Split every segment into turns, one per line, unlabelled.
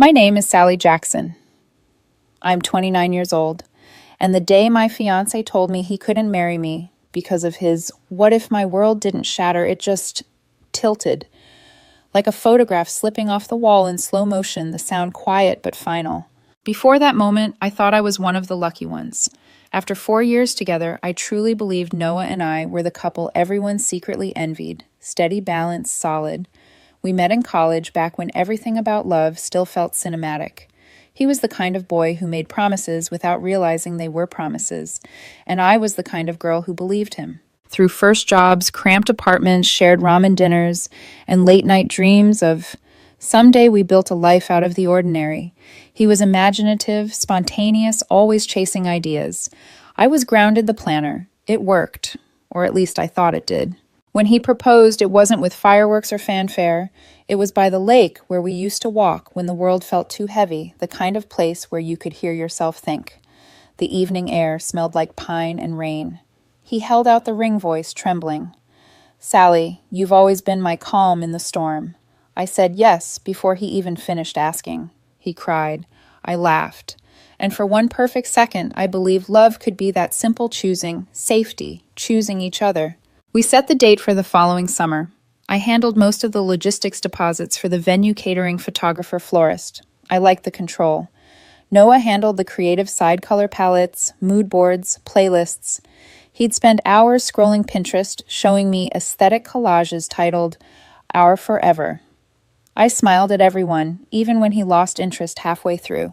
My name is Sally Jackson. I'm 29 years old, and the day my fiancé told me he couldn't marry me because of his "what if my world didn't shatter," it just tilted. Like a photograph slipping off the wall in slow motion, the sound quiet but final. Before that moment, I thought I was one of the lucky ones. After 4 years together, I truly believed Noah and I were the couple everyone secretly envied. Steady, balanced, solid. We met in college back when everything about love still felt cinematic. He was the kind of boy who made promises without realizing they were promises, and I was the kind of girl who believed him. Through first jobs, cramped apartments, shared ramen dinners, and late-night dreams of someday we built a life out of the ordinary. He was imaginative, spontaneous, always chasing ideas. I was grounded the planner. It worked, or at least I thought it did. When he proposed, it wasn't with fireworks or fanfare. It was by the lake where we used to walk when the world felt too heavy, the kind of place where you could hear yourself think. The evening air smelled like pine and rain. He held out the ring voice, trembling. "Sally, you've always been my calm in the storm." I said yes before he even finished asking. He cried. I laughed. And for one perfect second, I believed love could be that simple choosing, safety, choosing each other. We set the date for the following summer. I handled most of the logistics deposits for the venue catering photographer florist. I liked the control. Noah handled the creative side color palettes, mood boards, playlists. He'd spend hours scrolling Pinterest, showing me aesthetic collages titled Our Forever. I smiled at everyone, even when he lost interest halfway through.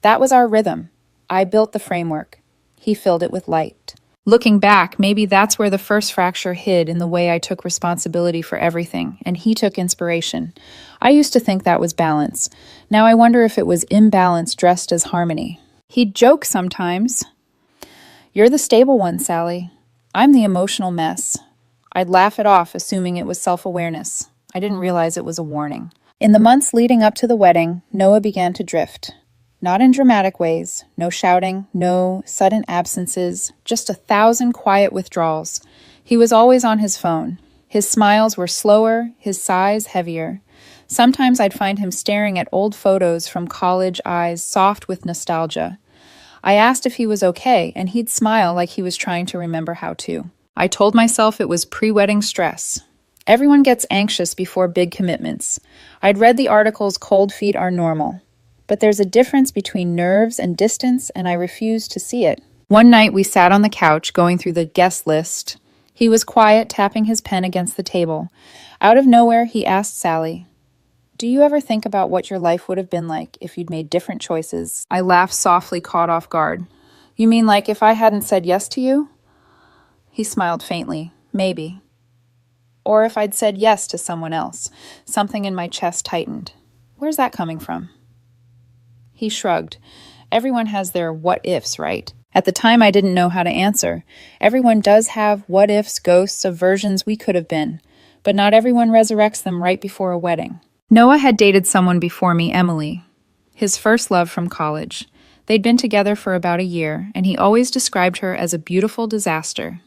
That was our rhythm. I built the framework. He filled it with light. Looking back, maybe that's where the first fracture hid, in the way I took responsibility for everything, and he took inspiration. I used to think that was balance. Now I wonder if it was imbalance dressed as harmony. He'd joke sometimes. "You're the stable one, Sally. I'm the emotional mess." I'd laugh it off, assuming it was self-awareness. I didn't realize it was a warning. In the months leading up to the wedding, Noah began to drift. Not in dramatic ways, no shouting, no sudden absences, just 1,000 quiet withdrawals. He was always on his phone. His smiles were slower, his sighs heavier. Sometimes I'd find him staring at old photos from college, eyes soft with nostalgia. I asked if he was okay, and he'd smile like he was trying to remember how to. I told myself it was pre-wedding stress. Everyone gets anxious before big commitments. I'd read the articles "Cold feet are normal." But there's a difference between nerves and distance, and I refused to see it. One night we sat on the couch going through the guest list. He was quiet, tapping his pen against the table. Out of nowhere, he asked Sally, "Do you ever think about what your life would have been like if you'd made different choices?" I laughed softly, caught off guard. "You mean like if I hadn't said yes to you?" He smiled faintly. "Maybe. Or if I'd said yes to someone else." Something in my chest tightened. "Where's that coming from?" He shrugged. Everyone has their what-ifs, right? At the time, I didn't know how to answer. Everyone does have what-ifs, ghosts of versions we could have been, but not everyone resurrects them right before a wedding. Noah had dated someone before me, Emily, his first love from college. They'd been together for about a year, and he always described her as a beautiful disaster.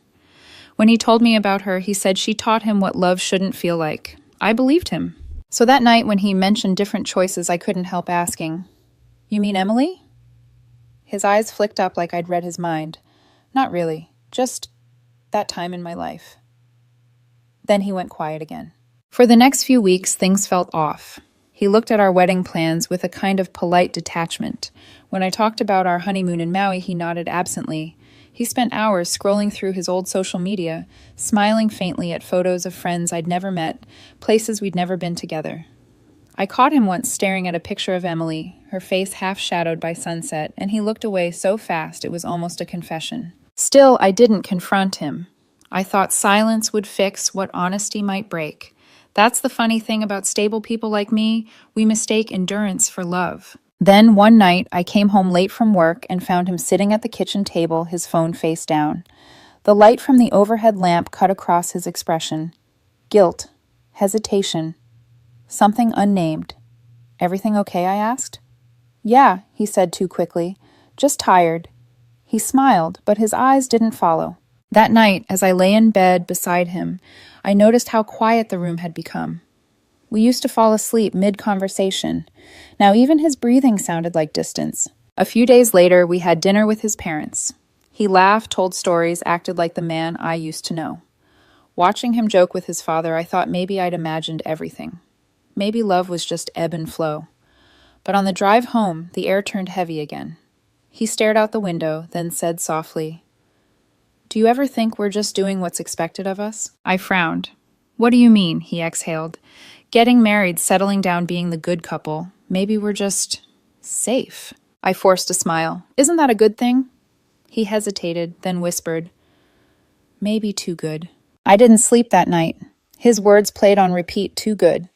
When he told me about her, he said she taught him what love shouldn't feel like. I believed him. So that night when he mentioned different choices, I couldn't help asking, "You mean Emily?" His eyes flicked up like I'd read his mind. "Not really. Just that time in my life." Then he went quiet again. For the next few weeks, things felt off. He looked at our wedding plans with a kind of polite detachment. When I talked about our honeymoon in Maui, he nodded absently. He spent hours scrolling through his old social media, smiling faintly at photos of friends I'd never met, places we'd never been together. I caught him once staring at a picture of Emily, her face half-shadowed by sunset, and he looked away so fast it was almost a confession. Still, I didn't confront him. I thought silence would fix what honesty might break. That's the funny thing about stable people like me, we mistake endurance for love. Then one night, I came home late from work and found him sitting at the kitchen table, his phone face down. The light from the overhead lamp cut across his expression. Guilt, hesitation, something unnamed. "Everything okay?" I asked. "Yeah," he said too quickly. "Just tired." He smiled, but his eyes didn't follow. That night, as I lay in bed beside him, I noticed how quiet the room had become. We used to fall asleep mid-conversation. Now even his breathing sounded like distance. A few days later, we had dinner with his parents. He laughed, told stories, acted like the man I used to know. Watching him joke with his father, I thought maybe I'd imagined everything. Maybe love was just ebb and flow. But on the drive home, the air turned heavy again. He stared out the window, then said softly, "Do you ever think we're just doing what's expected of us?" I frowned. "What do you mean?" he exhaled. "Getting married, settling down, being the good couple. Maybe we're just safe." I forced a smile. "Isn't that a good thing?" He hesitated, then whispered, "Maybe too good." I didn't sleep that night. His words played on repeat, too good.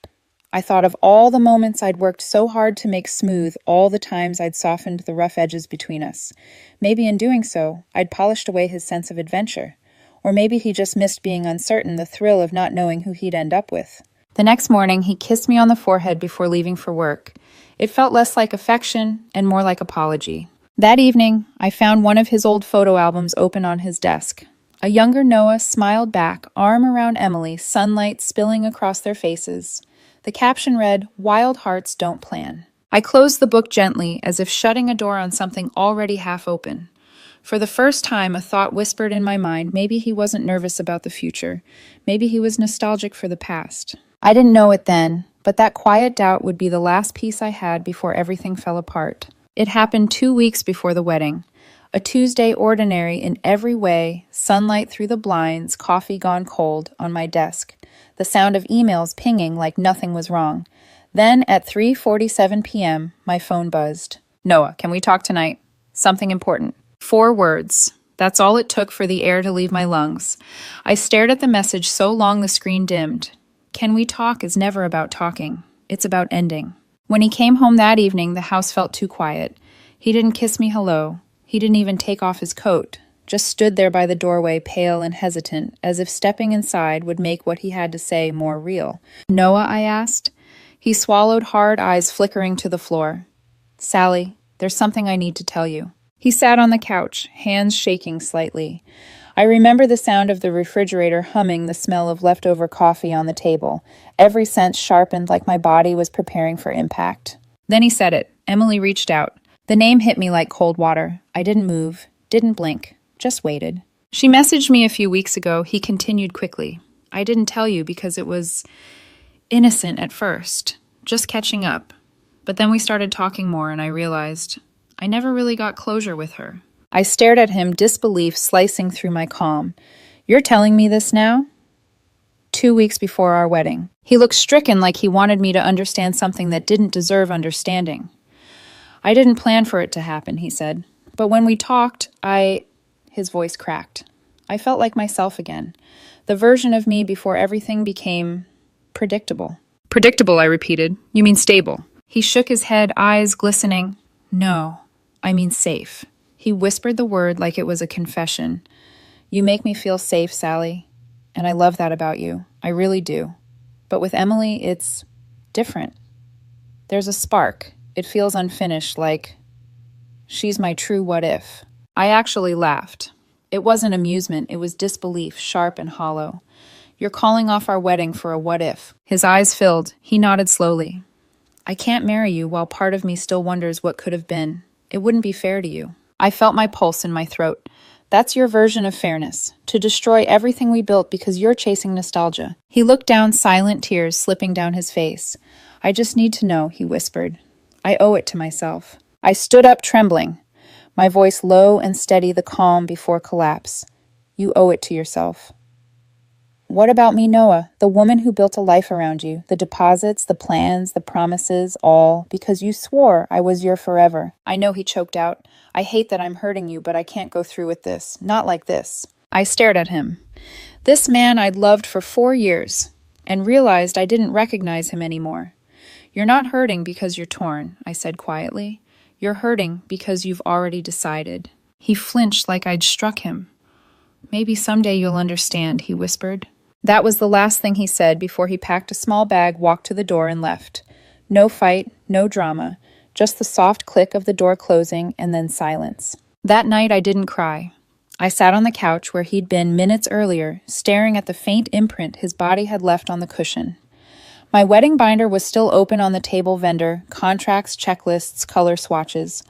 I thought of all the moments I'd worked so hard to make smooth, all the times I'd softened the rough edges between us. Maybe in doing so, I'd polished away his sense of adventure. Or maybe he just missed being uncertain, the thrill of not knowing who he'd end up with. The next morning, he kissed me on the forehead before leaving for work. It felt less like affection and more like apology. That evening, I found one of his old photo albums open on his desk. A younger Noah smiled back, arm around Emily, sunlight spilling across their faces. The caption read, "Wild hearts don't plan." I closed the book gently, as if shutting a door on something already half open. For the first time, a thought whispered in my mind, maybe he wasn't nervous about the future. Maybe he was nostalgic for the past. I didn't know it then, but that quiet doubt would be the last piece I had before everything fell apart. It happened 2 weeks before the wedding. A Tuesday ordinary in every way, sunlight through the blinds, coffee gone cold, on my desk. The sound of emails pinging like nothing was wrong. Then, at 3:47 p.m., my phone buzzed. "Noah, can we talk tonight? Something important." 4 words. That's all it took for the air to leave my lungs. I stared at the message so long the screen dimmed. Can we talk is never about talking. It's about ending. When he came home that evening, the house felt too quiet. He didn't kiss me hello. He didn't even take off his coat. Just stood there by the doorway, pale and hesitant, as if stepping inside would make what he had to say more real. "Noah?" I asked. He swallowed hard, eyes flickering to the floor. "Sally, there's something I need to tell you." He sat on the couch, hands shaking slightly. I remember the sound of the refrigerator humming, the smell of leftover coffee on the table. Every sense sharpened like my body was preparing for impact. Then he said it. Emily reached out. The name hit me like cold water. I didn't move, didn't blink. Just waited. "She messaged me a few weeks ago," he continued quickly. "I didn't tell you because it was innocent at first, just catching up. But then we started talking more and I realized I never really got closure with her." I stared at him, disbelief slicing through my calm. "You're telling me this now?" 2 weeks before our wedding. He looked stricken, like he wanted me to understand something that didn't deserve understanding. "I didn't plan for it to happen," he said. "But when we talked, His voice cracked. I felt like myself again. The version of me before everything became predictable." "Predictable," I repeated. "You mean stable?" He shook his head, eyes glistening. "No, I mean safe." He whispered the word like it was a confession. "You make me feel safe, Sally. And I love that about you. I really do. But with Emily, it's different. There's a spark. It feels unfinished, like she's my true what if." I actually laughed. It wasn't amusement, it was disbelief, sharp and hollow. "You're calling off our wedding for a what if." His eyes filled. He nodded slowly. "I can't marry you while part of me still wonders what could have been. It wouldn't be fair to you." I felt my pulse in my throat. "That's your version of fairness, to destroy everything we built because you're chasing nostalgia." He looked down, silent tears slipping down his face. "I just need to know," he whispered. "I owe it to myself." I stood up, trembling. My voice low and steady, the calm before collapse. "You owe it to yourself." "What about me, Noah, the woman who built a life around you, the deposits, the plans, the promises, all, because you swore I was your forever?" "I know," he choked out. "I hate that I'm hurting you, but I can't go through with this. Not like this." I stared at him. This man I'd loved for 4 years, and realized I didn't recognize him anymore. "You're not hurting because you're torn," I said quietly. "You're hurting because you've already decided." He flinched like I'd struck him. "Maybe someday you'll understand," he whispered. That was the last thing he said before he packed a small bag, walked to the door, and left. No fight, no drama, just the soft click of the door closing and then silence. That night I didn't cry. I sat on the couch where he'd been minutes earlier, staring at the faint imprint his body had left on the cushion. My wedding binder was still open on the table vendor, contracts, checklists, color swatches.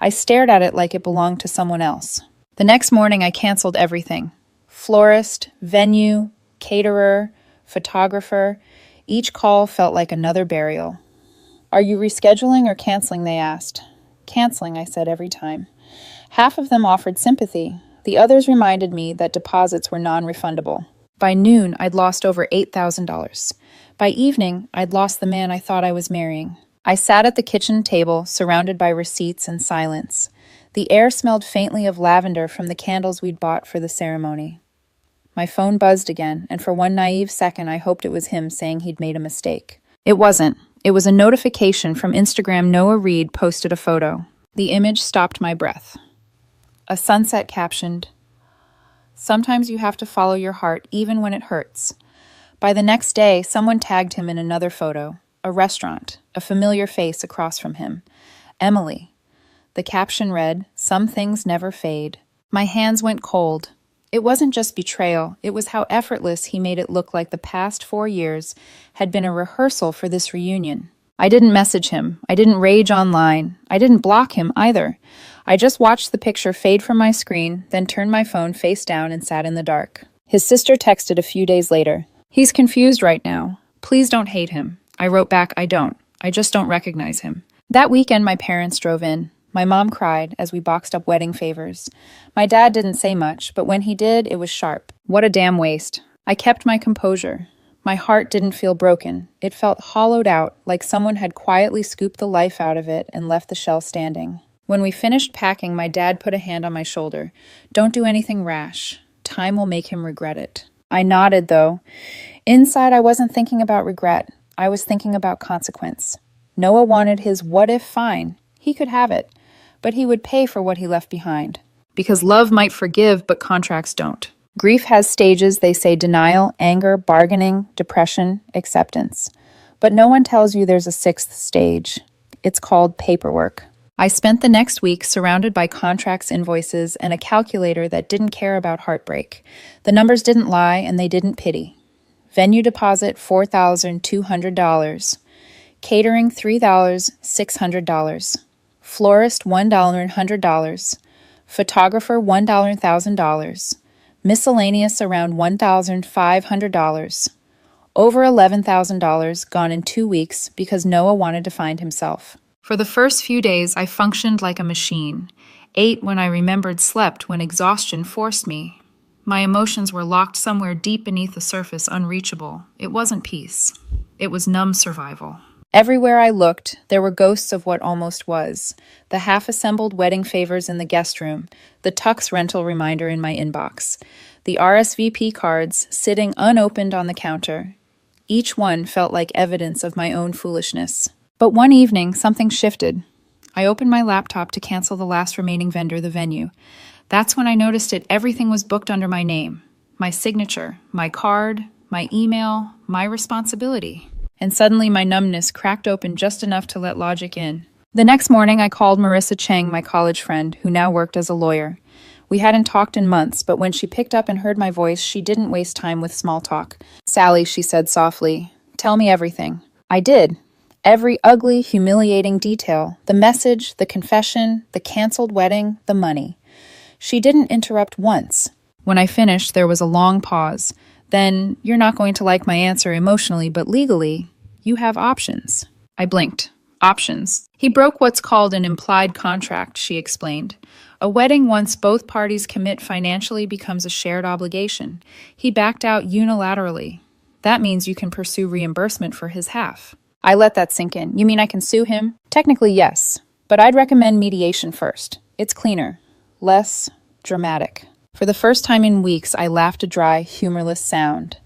I stared at it like it belonged to someone else. The next morning, I canceled everything. Florist, venue, caterer, photographer. Each call felt like another burial. "Are you rescheduling or canceling?" they asked. "Canceling," I said every time. Half of them offered sympathy. The others reminded me that deposits were non-refundable. By noon, I'd lost over $8,000. By evening, I'd lost the man I thought I was marrying. I sat at the kitchen table, surrounded by receipts and silence. The air smelled faintly of lavender from the candles we'd bought for the ceremony. My phone buzzed again, and for one naive second, I hoped it was him saying he'd made a mistake. It wasn't. It was a notification from Instagram. Noah Reed posted a photo. The image stopped my breath. A sunset captioned, "Sometimes you have to follow your heart even when it hurts." By the next day, someone tagged him in another photo, a restaurant, a familiar face across from him. Emily. The caption read, "Some things never fade." My hands went cold. It wasn't just betrayal, it was how effortless he made it look like the past 4 years had been a rehearsal for this reunion. I didn't message him. I didn't rage online. I didn't block him either. I just watched the picture fade from my screen, then turned my phone face down and sat in the dark. His sister texted a few days later, "He's confused right now. Please don't hate him." I wrote back, "I don't. I just don't recognize him." That weekend, my parents drove in. My mom cried as we boxed up wedding favors. My dad didn't say much, but when he did, it was sharp. What a damn waste. I kept my composure. My heart didn't feel broken. It felt hollowed out, like someone had quietly scooped the life out of it and left the shell standing. When we finished packing, my dad put a hand on my shoulder. "Don't do anything rash. Time will make him regret it." I nodded, though. Inside, I wasn't thinking about regret. I was thinking about consequence. Noah wanted his what-if fine. He could have it, but he would pay for what he left behind. Because love might forgive, but contracts don't. Grief has stages, they say: denial, anger, bargaining, depression, acceptance. But no one tells you there's a sixth stage. It's called paperwork. I spent the next week surrounded by contracts, invoices, and a calculator that didn't care about heartbreak. The numbers didn't lie, and they didn't pity. Venue deposit, $4,200. Catering, $3,600. Florist, $1,100. Photographer, $1,000. Miscellaneous, around $1,500. Over $11,000 gone in 2 weeks because Noah wanted to find himself. For the first few days, I functioned like a machine. Ate when I remembered, slept when exhaustion forced me. My emotions were locked somewhere deep beneath the surface, unreachable. It wasn't peace. It was numb survival. Everywhere I looked, there were ghosts of what almost was. The half-assembled wedding favors in the guest room, the Tux rental reminder in my inbox, the RSVP cards sitting unopened on the counter. Each one felt like evidence of my own foolishness. But one evening, something shifted. I opened my laptop to cancel the last remaining vendor, the venue. That's when I noticed everything was booked under my name. My signature, my card, my email, my responsibility. And suddenly my numbness cracked open just enough to let logic in. The next morning, I called Marissa Cheng, my college friend, who now worked as a lawyer. We hadn't talked in months, but when she picked up and heard my voice, she didn't waste time with small talk. "Sally," she said softly, "tell me everything." I did. Every ugly, humiliating detail. The message, the confession, the canceled wedding, the money. She didn't interrupt once. When I finished, there was a long pause. Then, "You're not going to like my answer emotionally, but legally, you have options." I blinked. Options. He broke what's called an implied contract, she explained. A wedding, once both parties commit financially, becomes a shared obligation. He backed out unilaterally. That means you can pursue reimbursement for his half. I let that sink in. "You mean I can sue him?" "Technically, yes. But I'd recommend mediation first. It's cleaner. Less dramatic." For the first time in weeks, I laughed a dry, humorless sound.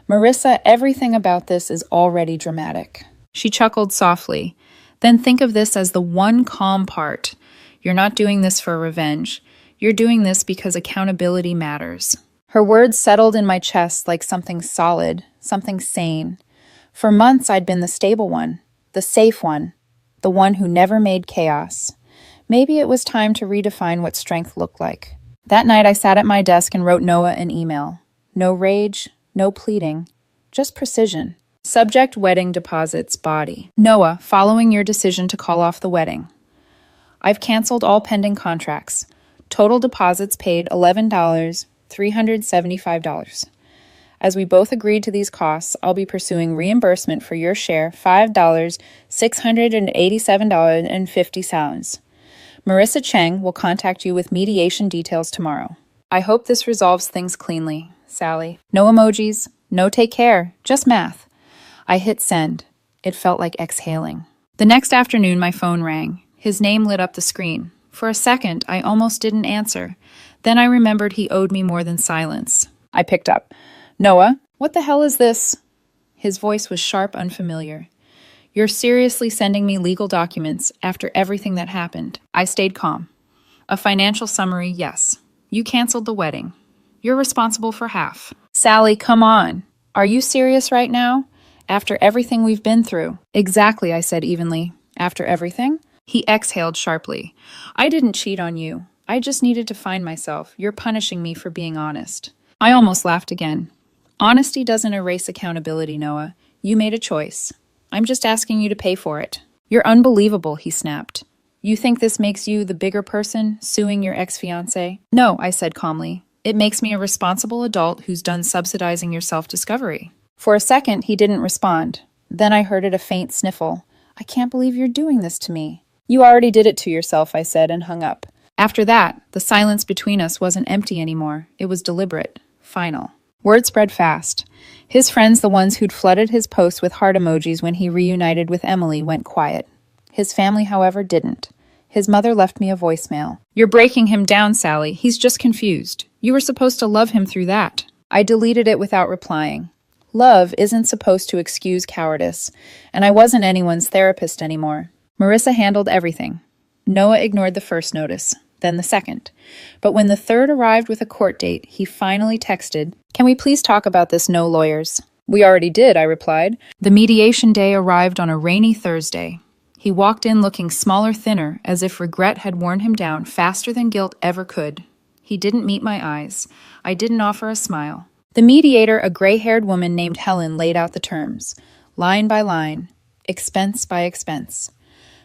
"Marissa, everything about this is already dramatic." She chuckled softly. "Then think of this as the one calm part. You're not doing this for revenge. You're doing this because accountability matters." Her words settled in my chest like something solid, something sane. For months, I'd been the stable one, the safe one, the one who never made chaos. Maybe it was time to redefine what strength looked like. That night, I sat at my desk and wrote Noah an email. No rage, no pleading, just precision. Subject: wedding deposits. Body: Noah, following your decision to call off the wedding, I've canceled all pending contracts. Total deposits paid $11, $375. As we both agreed to these costs, I'll be pursuing reimbursement for your share, $5, $687.50. Marissa Cheng will contact you with mediation details tomorrow. I hope this resolves things cleanly. Sally. No emojis, no take care, just math. I hit send. It felt like exhaling. The next afternoon, my phone rang. His name lit up the screen. For a second, I almost didn't answer. Then I remembered he owed me more than silence. I picked up. Noah, what the hell is this? His voice was sharp, unfamiliar. You're seriously sending me legal documents after everything that happened? I stayed calm. A financial summary, yes. You canceled the wedding. You're responsible for half. Sally, come on. Are you serious right now? After everything we've been through? Exactly, I said evenly. After everything? He exhaled sharply. I didn't cheat on you. I just needed to find myself. You're punishing me for being honest. I almost laughed again. Honesty doesn't erase accountability, Noah. You made a choice. I'm just asking you to pay for it. You're unbelievable, he snapped. You think this makes you the bigger person, suing your ex-fiancé? No, I said calmly. It makes me a responsible adult who's done subsidizing your self-discovery. For a second, he didn't respond. Then I heard a faint sniffle. I can't believe you're doing this to me. You already did it to yourself, I said, and hung up. After that, the silence between us wasn't empty anymore. It was deliberate, final. Word spread fast. His friends, the ones who'd flooded his posts with heart emojis when he reunited with Emily, went quiet. His family, however, didn't. His mother left me a voicemail. You're breaking him down, Sally. He's just confused. You were supposed to love him through that. I deleted it without replying. Love isn't supposed to excuse cowardice, and I wasn't anyone's therapist anymore. Marissa handled everything. Noah ignored the first notice, then the second. But when the third arrived with a court date, he finally texted, Can we please talk about this, no lawyers? We already did, I replied. The mediation day arrived on a rainy Thursday. He walked in looking smaller, thinner, as if regret had worn him down faster than guilt ever could. He didn't meet my eyes. I didn't offer a smile. The mediator, a gray-haired woman named Helen, laid out the terms, line by line, expense by expense.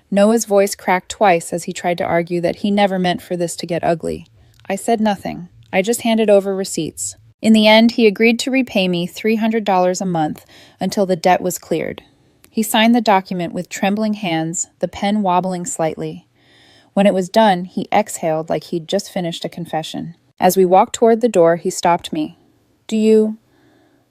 Noah's voice cracked twice as he tried to argue that he never meant for this to get ugly. I said nothing. I just handed over receipts. In the end, he agreed to repay me $300 a month until the debt was cleared. He signed the document with trembling hands, the pen wobbling slightly. When it was done, he exhaled like he'd just finished a confession. As we walked toward the door, he stopped me. Do you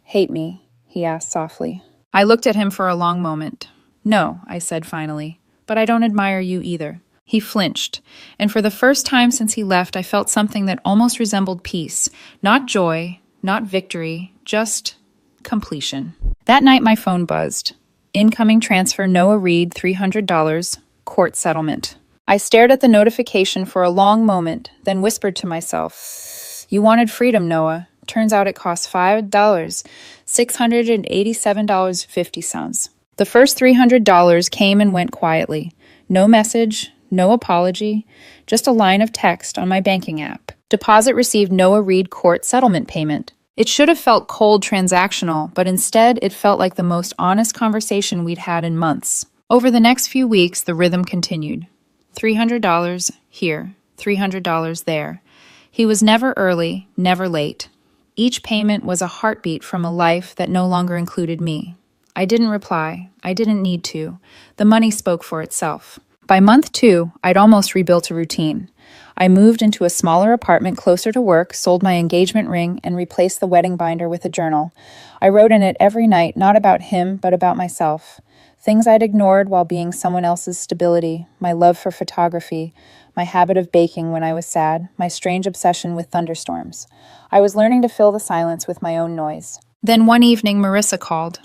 hate me? He asked softly. I looked at him for a long moment. No, I said finally, but I don't admire you either. He flinched, and for the first time since he left, I felt something that almost resembled peace. Not joy, not victory, just completion. That night, my phone buzzed. Incoming transfer, Noah Reed, $300, court settlement. I stared at the notification for a long moment, then whispered to myself, You wanted freedom, Noah. Turns out it cost $5, $687.50. The first $300 came and went quietly. No message, no apology, just a line of text on my banking app. Deposit received Noah Reed court settlement payment. It should have felt cold transactional, but instead it felt like the most honest conversation we'd had in months. Over the next few weeks, the rhythm continued. $300 here, $300 there. He was never early, never late. Each payment was a heartbeat from a life that no longer included me. I didn't reply. I didn't need to. The money spoke for itself. By month 2, I'd almost rebuilt a routine. I moved into a smaller apartment closer to work, sold my engagement ring, and replaced the wedding binder with a journal. I wrote in it every night, not about him, but about myself. Things I'd ignored while being someone else's stability, my love for photography, my habit of baking when I was sad, my strange obsession with thunderstorms. I was learning to fill the silence with my own noise. Then one evening, Marissa called.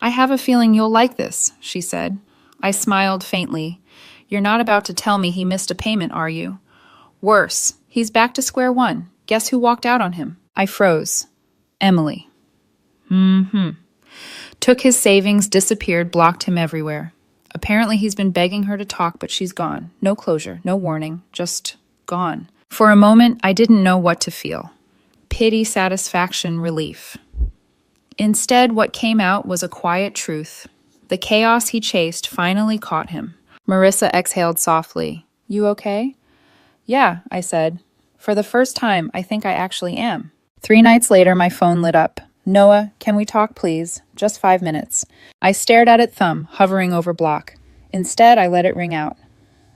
I have a feeling you'll like this, she said. I smiled faintly. You're not about to tell me he missed a payment, are you? Worse, he's back to square one. Guess who walked out on him? I froze. Emily. Took his savings, disappeared, blocked him everywhere. Apparently he's been begging her to talk, but she's gone. No closure, no warning, just gone. For a moment, I didn't know what to feel. Pity, satisfaction, relief. Instead, what came out was a quiet truth. The chaos he chased finally caught him. Marissa exhaled softly. You okay? Yeah, I said. For the first time, I think I actually am. 3 nights later, my phone lit up. Noah, can we talk, please? Just 5 minutes. I stared at it, thumb hovering over block. Instead, I let it ring out.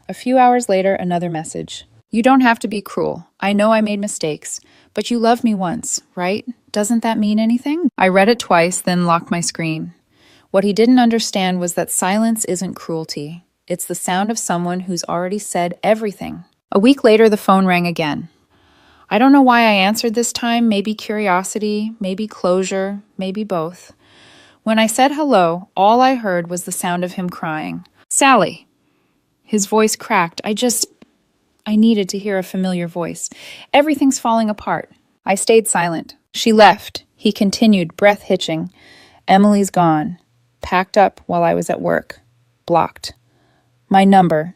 A few hours later, another message. You don't have to be cruel. I know I made mistakes, but you loved me once, right? Doesn't that mean anything? I read it twice, then locked my screen. What he didn't understand was that silence isn't cruelty. It's the sound of someone who's already said everything. A week later, the phone rang again. I don't know why I answered this time, maybe curiosity, maybe closure, maybe both. When I said hello, all I heard was the sound of him crying. Sally! His voice cracked. I needed to hear a familiar voice. Everything's falling apart. I stayed silent. She left. He continued, breath hitching. Emily's gone. Packed up while I was at work. Blocked. My number.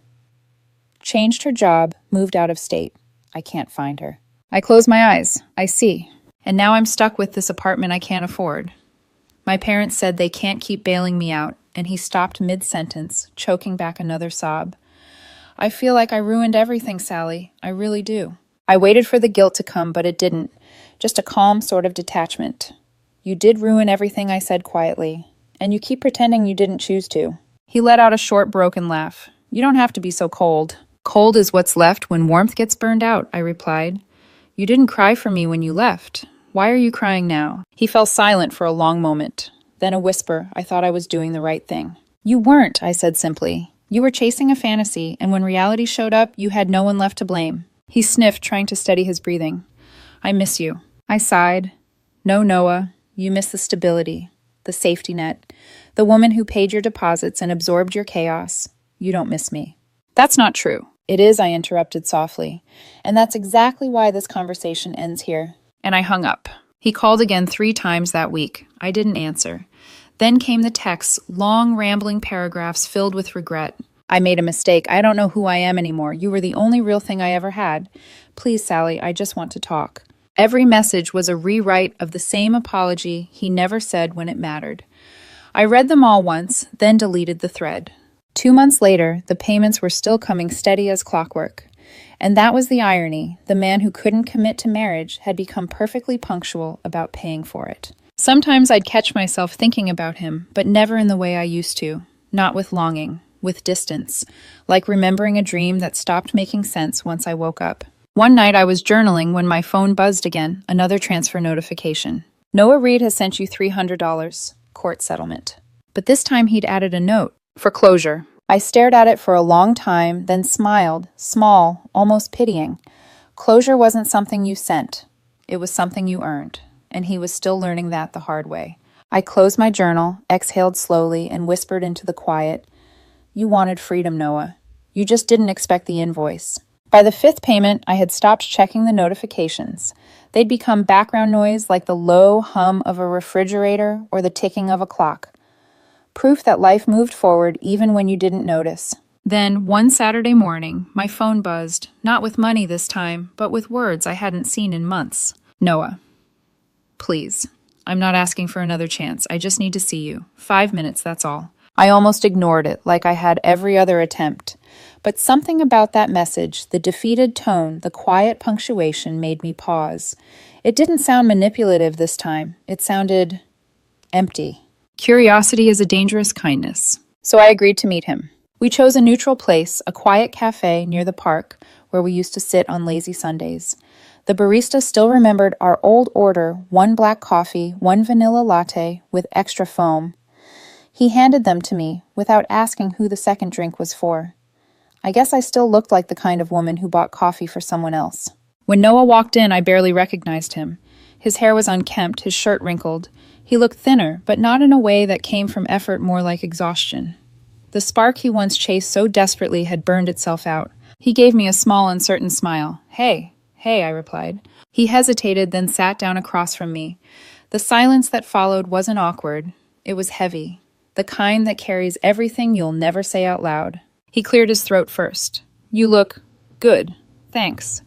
Changed her job, moved out of state. I can't find her. I close my eyes. I see. And now I'm stuck with this apartment I can't afford. My parents said they can't keep bailing me out, and he stopped mid-sentence, choking back another sob. I feel like I ruined everything, Sally. I really do. I waited for the guilt to come, but it didn't. Just a calm sort of detachment. You did ruin everything, I said quietly. And you keep pretending you didn't choose to. He let out a short, broken laugh. You don't have to be so cold. Cold is what's left when warmth gets burned out, I replied. You didn't cry for me when you left. Why are you crying now? He fell silent for a long moment. Then a whisper. I thought I was doing the right thing. You weren't, I said simply. You were chasing a fantasy, and when reality showed up, you had no one left to blame. He sniffed, trying to steady his breathing. I miss you. I sighed. No, Noah. You miss the stability, the safety net, the woman who paid your deposits and absorbed your chaos. You don't miss me. That's not true. It is, I interrupted softly. And that's exactly why this conversation ends here. And I hung up. He called again 3 times that week. I didn't answer. Then came the texts, long, rambling paragraphs filled with regret. I made a mistake. I don't know who I am anymore. You were the only real thing I ever had. Please, Sally, I just want to talk. Every message was a rewrite of the same apology he never said when it mattered. I read them all once, then deleted the thread. 2 months later, the payments were still coming steady as clockwork. And that was the irony. The man who couldn't commit to marriage had become perfectly punctual about paying for it. Sometimes I'd catch myself thinking about him, but never in the way I used to. Not with longing, with distance, like remembering a dream that stopped making sense once I woke up. One night I was journaling when my phone buzzed again, another transfer notification. Noah Reed has sent you $300, court settlement. But this time he'd added a note, for closure. I stared at it for a long time, then smiled, small, almost pitying. Closure wasn't something you sent. It was something you earned. And he was still learning that the hard way. I closed my journal, exhaled slowly, and whispered into the quiet. You wanted freedom, Noah. You just didn't expect the invoice. By the 5th payment, I had stopped checking the notifications. They'd become background noise like the low hum of a refrigerator or the ticking of a clock. Proof that life moved forward even when you didn't notice. Then, one Saturday morning, my phone buzzed, not with money this time, but with words I hadn't seen in months. Noah. Please. I'm not asking for another chance. I just need to see you. 5 minutes, that's all. I almost ignored it, like I had every other attempt. But something about that message, the defeated tone, the quiet punctuation, made me pause. It didn't sound manipulative this time. It sounded empty. Curiosity is a dangerous kindness. So I agreed to meet him. We chose a neutral place, a quiet cafe near the park, where we used to sit on lazy Sundays. The barista still remembered our old order, 1 black coffee, 1 vanilla latte with extra foam. He handed them to me without asking who the second drink was for. I guess I still looked like the kind of woman who bought coffee for someone else. When Noah walked in, I barely recognized him. His hair was unkempt, his shirt wrinkled. He looked thinner, but not in a way that came from effort, more like exhaustion. The spark he once chased so desperately had burned itself out. He gave me a small, uncertain smile. Hey, I replied. He hesitated, then sat down across from me. The silence that followed wasn't awkward. It was heavy. The kind that carries everything you'll never say out loud. He cleared his throat first. You look good. Thanks.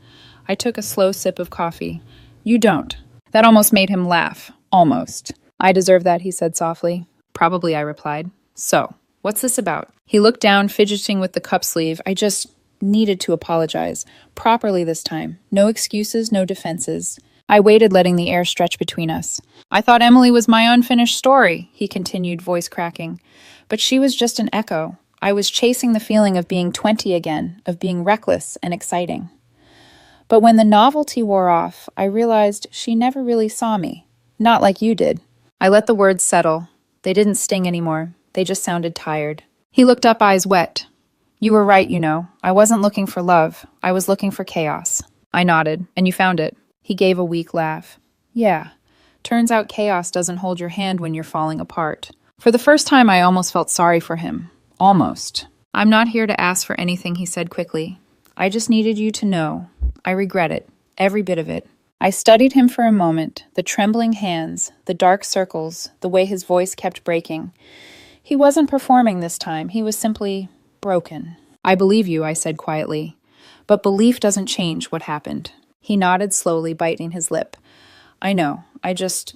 I took a slow sip of coffee. You don't. That almost made him laugh. Almost. I deserve that, he said softly. Probably, I replied. So, what's this about? He looked down, fidgeting with the cup sleeve. I just needed to apologize. Properly this time. No excuses, no defenses. I waited, letting the air stretch between us. I thought Emily was my unfinished story, he continued, voice cracking. But she was just an echo. I was chasing the feeling of being 20 again, of being reckless and exciting. But when the novelty wore off, I realized she never really saw me. Not like you did. I let the words settle. They didn't sting anymore. They just sounded tired. He looked up, eyes wet. You were right, you know. I wasn't looking for love. I was looking for chaos. I nodded. And you found it. He gave a weak laugh. Yeah. Turns out chaos doesn't hold your hand when you're falling apart. For the first time, I almost felt sorry for him. Almost. I'm not here to ask for anything, he said quickly. I just needed you to know. I regret it. Every bit of it. I studied him for a moment, the trembling hands, the dark circles, the way his voice kept breaking. He wasn't performing this time. He was simply broken. I believe you, I said quietly. But belief doesn't change what happened. He nodded slowly, biting his lip. I know. I just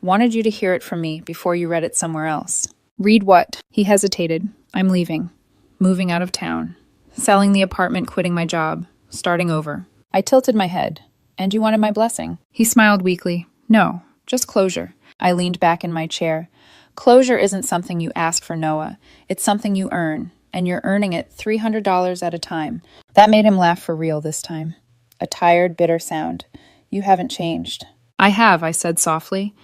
wanted you to hear it from me before you read it somewhere else. Read what? He hesitated. I'm leaving. Moving out of town. Selling the apartment, quitting my job. Starting over. I tilted my head. And you wanted my blessing? He smiled weakly. No, just closure. I leaned back in my chair. Closure isn't something you ask for, Noah. It's something you earn. And you're earning it $300 at a time. That made him laugh for real this time. A tired, bitter sound. You haven't changed. I have, I said softly.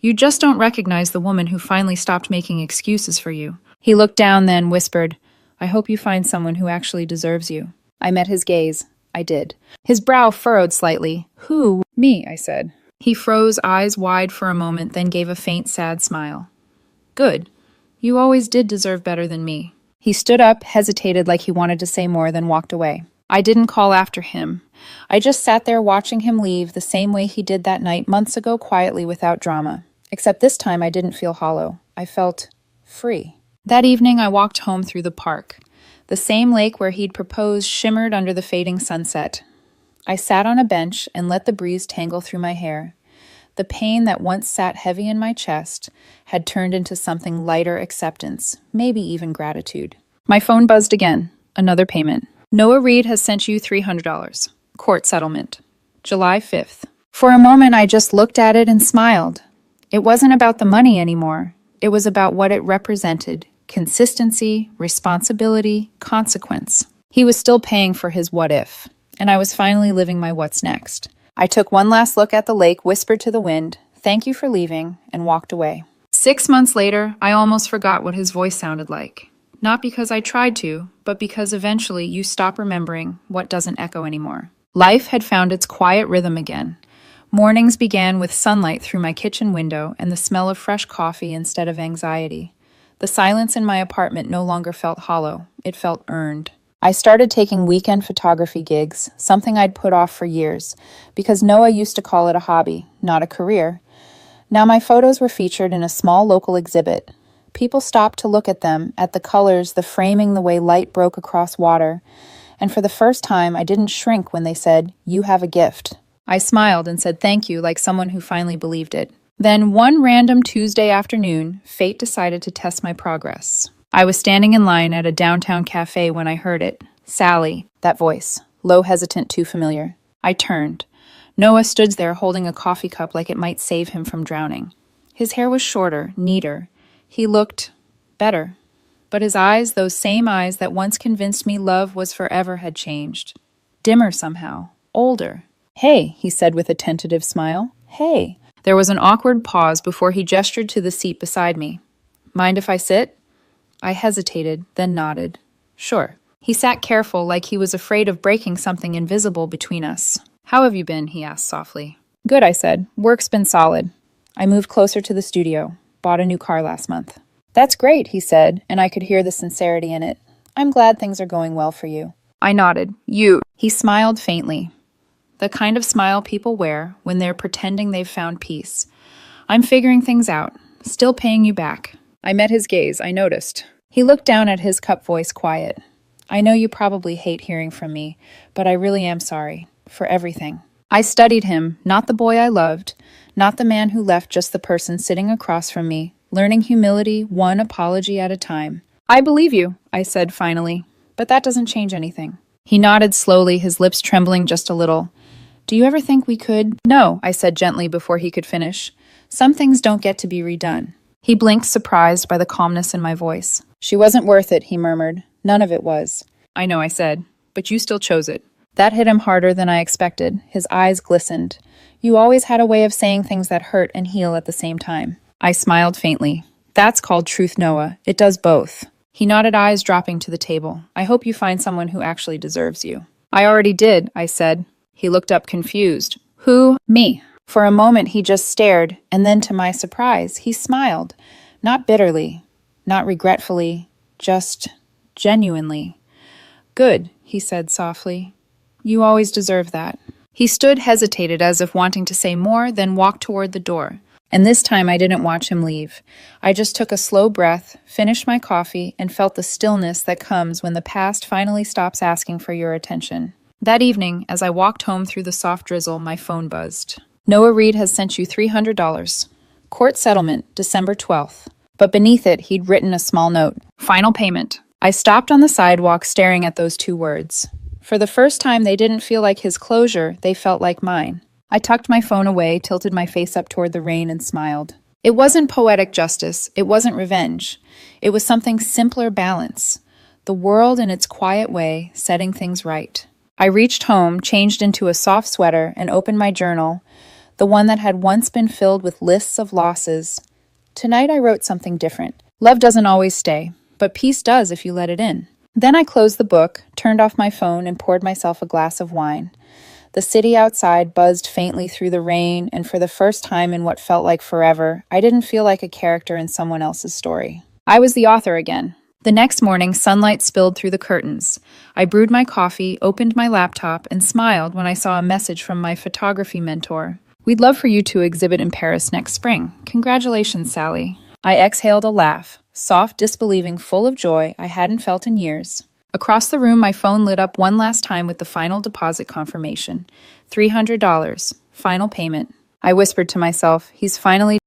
You just don't recognize the woman who finally stopped making excuses for you. He looked down, then whispered, I hope you find someone who actually deserves you. I met his gaze. I did. His brow furrowed slightly. Who? Me, I said. He froze, eyes wide for a moment, then gave a faint, sad smile. Good. You always did deserve better than me. He stood up, hesitated like he wanted to say more, then walked away. I didn't call after him. I just sat there watching him leave the same way he did that night months ago, quietly, without drama. Except this time I didn't feel hollow. I felt free. That evening I walked home through the park. The same lake where he'd proposed shimmered under the fading sunset. I sat on a bench and let the breeze tangle through my hair. The pain that once sat heavy in my chest had turned into something lighter, acceptance, maybe even gratitude. My phone buzzed again. Another payment. Noah Reed has sent you $300. Court settlement. July 5th. For a moment I just looked at it and smiled. It wasn't about the money anymore. It was about what it represented. Consistency, responsibility, consequence. He was still paying for his what if, and I was finally living my what's next. I took one last look at the lake, whispered to the wind, "Thank you for leaving," and walked away. 6 months later, I almost forgot what his voice sounded like. Not because I tried to, but because eventually you stop remembering what doesn't echo anymore. Life had found its quiet rhythm again. Mornings began with sunlight through my kitchen window and the smell of fresh coffee instead of anxiety. The silence in my apartment no longer felt hollow. It felt earned. I started taking weekend photography gigs, something I'd put off for years, because Noah used to call it a hobby, not a career. Now my photos were featured in a small local exhibit. People stopped to look at them, at the colors, the framing, the way light broke across water. And for the first time, I didn't shrink when they said, "You have a gift." I smiled and said thank you like someone who finally believed it. Then one random Tuesday afternoon, fate decided to test my progress. I was standing in line at a downtown cafe when I heard it. Sally, that voice, low, hesitant, too familiar. I turned. Noah stood there holding a coffee cup like it might save him from drowning. His hair was shorter, neater. He looked better. But his eyes, those same eyes that once convinced me love was forever, had changed. Dimmer somehow. Older. "Hey," he said with a tentative smile. "Hey." There was an awkward pause before he gestured to the seat beside me. "Mind if I sit?" I hesitated, then nodded. "Sure." He sat careful, like he was afraid of breaking something invisible between us. "How have you been?" he asked softly. "Good," I said. "Work's been solid. I moved closer to the studio. Bought a new car last month." "That's great," he said, and I could hear the sincerity in it. "I'm glad things are going well for you." I nodded. "You." He smiled faintly. The kind of smile people wear when they're pretending they've found peace. "I'm figuring things out. Still paying you back." I met his gaze. I noticed. He looked down at his cup, voice quiet. "I know you probably hate hearing from me, but I really am sorry. For everything." I studied him, not the boy I loved, not the man who left, just the person sitting across from me, learning humility one apology at a time. I believe you, I said finally, but that doesn't change anything. He nodded slowly, his lips trembling just a little. Do you ever think we could? No, I said gently before he could finish. Some things don't get to be redone. He blinked, surprised by the calmness in my voice. She wasn't worth it, he murmured. None of it was. I know, I said, but you still chose it. That hit him harder than I expected. His eyes glistened. You always had a way of saying things that hurt and heal at the same time. I smiled faintly. That's called truth, Noah. It does both. He nodded, eyes dropping to the table. I hope you find someone who actually deserves you. I already did, I said. He looked up confused. Who? Me. For a moment he just stared, and then to my surprise, he smiled. Not bitterly, not regretfully, just genuinely. Good, he said softly. You always deserve that. He stood, hesitated as if wanting to say more, then walked toward the door. And this time I didn't watch him leave. I just took a slow breath, finished my coffee, and felt the stillness that comes when the past finally stops asking for your attention. That evening, as I walked home through the soft drizzle, my phone buzzed. Noah Reed has sent you $300. Court settlement, December 12th. But beneath it, he'd written a small note. Final payment. I stopped on the sidewalk staring at those two words. For the first time, they didn't feel like his closure, they felt like mine. I tucked my phone away, tilted my face up toward the rain, and smiled. It wasn't poetic justice. It wasn't revenge. It was something simpler, balance. The world in its quiet way, setting things right. I reached home, changed into a soft sweater, and opened my journal, the one that had once been filled with lists of losses. Tonight I wrote something different. Love doesn't always stay, but peace does if you let it in. Then I closed the book, turned off my phone, and poured myself a glass of wine. The city outside buzzed faintly through the rain, and for the first time in what felt like forever, I didn't feel like a character in someone else's story. I was the author again. The next morning, sunlight spilled through the curtains. I brewed my coffee, opened my laptop, and smiled when I saw a message from my photography mentor. We'd love for you to exhibit in Paris next spring. Congratulations, Sally. I exhaled a laugh, soft, disbelieving, full of joy I hadn't felt in years. Across the room, my phone lit up one last time with the final deposit confirmation. $300. Final payment. I whispered to myself, he's finally